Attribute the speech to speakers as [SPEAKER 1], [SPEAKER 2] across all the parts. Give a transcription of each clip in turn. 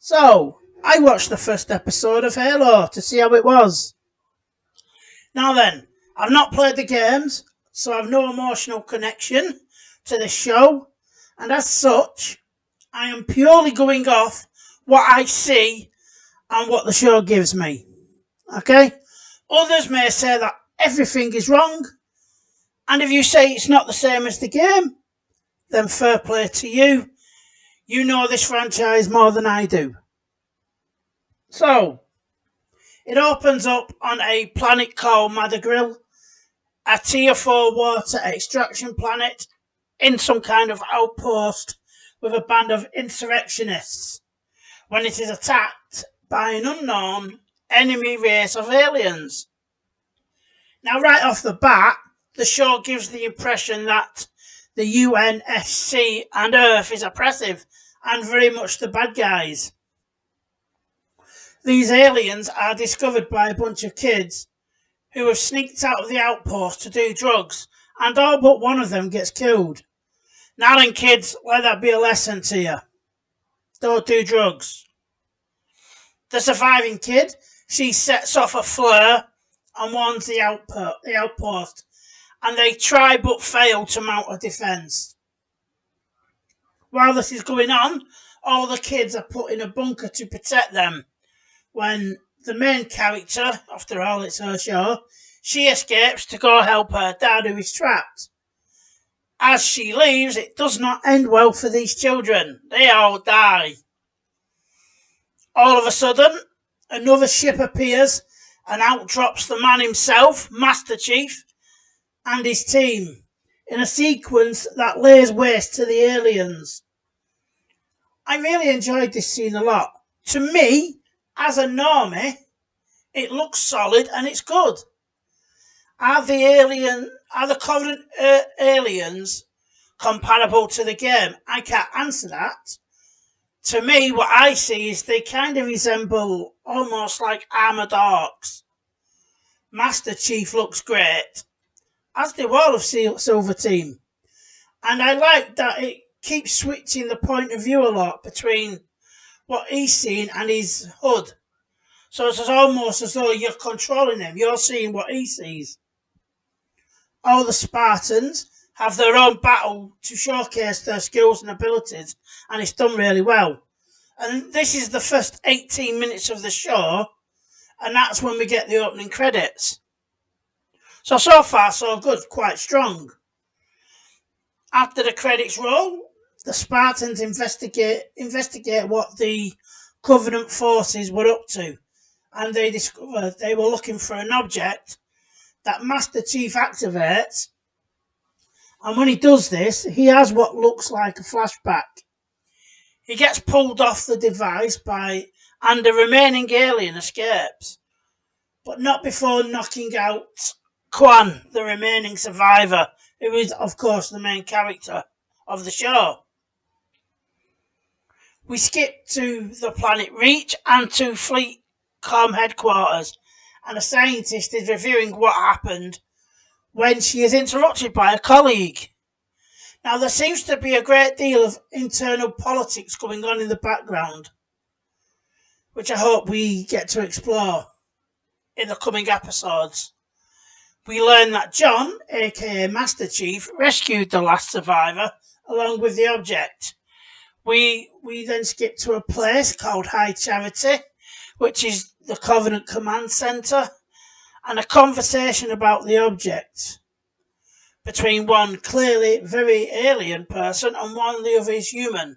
[SPEAKER 1] So, I watched the first episode of Halo to see how it was. Now then, I've not played the games, so I've no emotional connection to the show, and as such, I am purely going off what I see and what the show gives me. Okay? Others may say that everything is wrong, and if you say it's not the same as the game, then fair play to you. You know this franchise more than I do. So, it opens up on a planet called Madrigal, a tier 4 water extraction planet in some kind of outpost with a band of insurrectionists when it is attacked by an unknown enemy race of aliens. Now, right off the bat, the show gives the impression that the UNSC and Earth is oppressive and very much the bad guys. These aliens are discovered by a bunch of kids who have sneaked out of the outpost to do drugs, and all but one of them gets killed. Now then, kids, let that be a lesson to you. Don't do drugs. The surviving kid, she sets off a flare and warns the outpost, and they try but fail to mount a defence. While this is going on, all the kids are put in a bunker to protect them. When the main character, after all it's her show, she escapes to go help her dad who is trapped. As she leaves, it does not end well for these children. They all die. All of a sudden, another ship appears and out drops the man himself, Master Chief, and his team, in a sequence that lays waste to the aliens. I really enjoyed this scene a lot. To me, as a normie, it looks solid and it's good. Are the Covenant aliens comparable to the game? I can't answer that. To me, what I see is they kind of resemble almost like armoured orcs. Master Chief looks great, as do all of Silver Team. And I like that it keeps switching the point of view a lot between what he's seeing and his HUD. So it's almost as though you're controlling him. You're seeing what he sees. All the Spartans have their own battle to showcase their skills and abilities, and it's done really well. And this is the first 18 minutes of the show, and that's when we get the opening credits. So far, so good, quite strong. After the credits roll, the Spartans investigate what the Covenant forces were up to, and they discovered they were looking for an object that Master Chief activates, and when he does this, he has what looks like a flashback. He gets pulled off the device and the remaining alien escapes, but not before knocking out Quan, the remaining survivor, who is, of course, the main character of the show. We skip to the planet Reach and to Fleetcom headquarters, and a scientist is reviewing what happened when she is interrupted by a colleague. Now, there seems to be a great deal of internal politics going on in the background, which I hope we get to explore in the coming episodes. We learn that John, aka Master Chief, rescued the last survivor along with the object. We then skip to a place called High Charity, which is the Covenant Command Centre, and a conversation about the object between one clearly very alien person and one the other is human.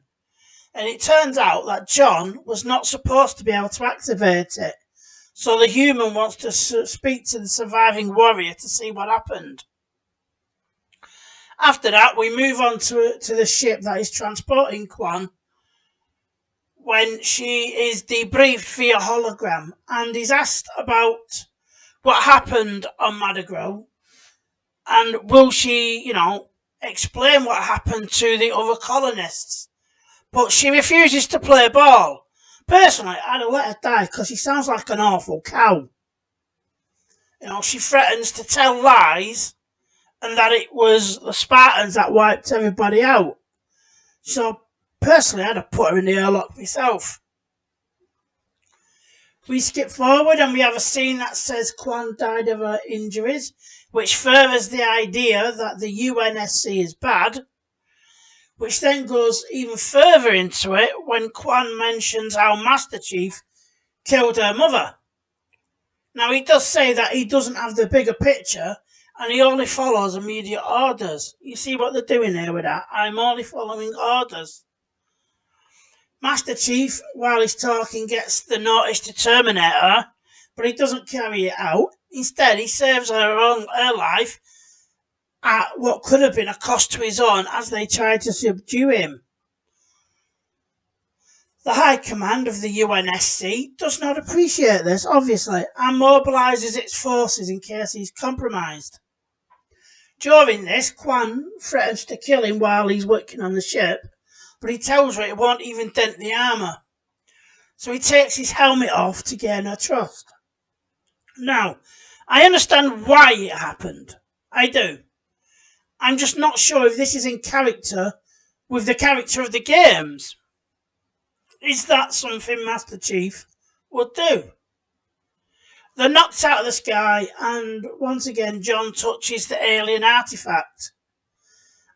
[SPEAKER 1] And it turns out that John was not supposed to be able to activate it, so the human wants to speak to the surviving warrior to see what happened. After that, we move on to the ship that is transporting Quan when she is debriefed via hologram and is asked about what happened on Madrigal, and will she, explain what happened to the other colonists. But she refuses to play ball. Personally, I'd have let her die because she sounds like an awful cow. She threatens to tell lies and that it was the Spartans that wiped everybody out. So, personally, I'd have put her in the airlock myself. We skip forward and we have a scene that says Kwan died of her injuries, which furthers the idea that the UNSC is bad, which then goes even further into it when Kwan mentions how Master Chief killed her mother. Now, he does say that he doesn't have the bigger picture and he only follows immediate orders. You see what they're doing here with that? I'm only following orders. Master Chief, while he's talking, gets the notice to terminate her, but he doesn't carry it out. Instead, he saves her life at what could have been a cost to his own as they try to subdue him. The High Command of the UNSC does not appreciate this, obviously, and mobilises its forces in case he's compromised. During this, Kwan threatens to kill him while he's working on the ship, but he tells her it won't even dent the armour. So he takes his helmet off to gain her trust. Now, I understand why it happened. I do. I'm just not sure if this is in character with the character of the games. Is that something Master Chief would do? They're knocked out of the sky and once again John touches the alien artifact.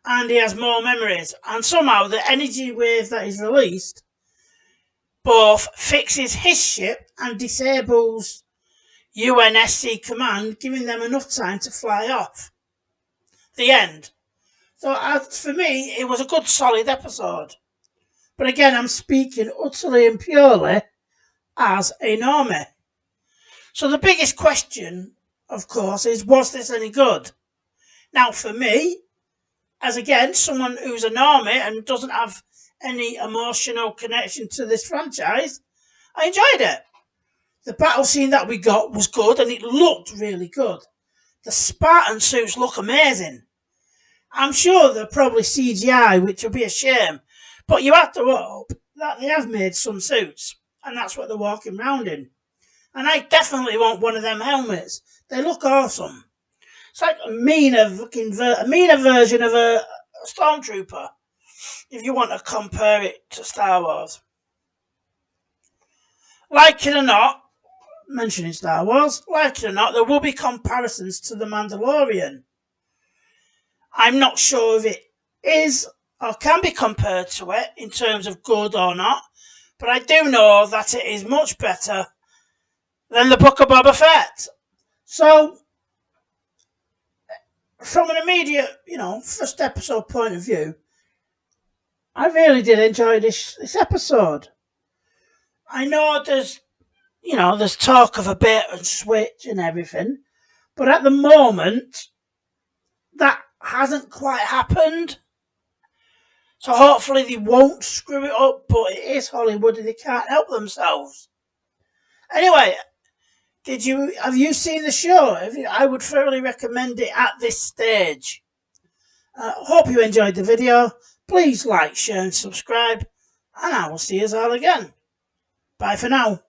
[SPEAKER 1] And he has more memories. And somehow the energy wave that is released both fixes his ship and disables UNSC command, giving them enough time to fly off. The end. So for me, it was a good solid episode. But again, I'm speaking utterly and purely as a normie. So the biggest question, of course, is was this any good? Now for me, as again, someone who's a normie and doesn't have any emotional connection to this franchise, I enjoyed it. The battle scene that we got was good and it looked really good. The Spartan suits look amazing. I'm sure they're probably CGI, which will be a shame, but you have to hope that they have made some suits, and that's what they're walking around in. And I definitely want one of them helmets. They look awesome. It's like a meaner version of a Stormtrooper, if you want to compare it to Star Wars. Like it or not, mentioning Star Wars, like it or not, there will be comparisons to The Mandalorian. I'm not sure if it is or can be compared to it in terms of good or not, but I do know that it is much better than the Book of Boba Fett. So, from an immediate, first episode point of view, I really did enjoy this episode. I know there's talk of a bait and switch and everything, but at the moment, that hasn't quite happened. So hopefully they won't screw it up, but it is Hollywood and they can't help themselves. Anyway, have you seen the show? I would thoroughly recommend it at this stage. Hope you enjoyed the video. Please like, share and subscribe, and I will see you all again. Bye for now.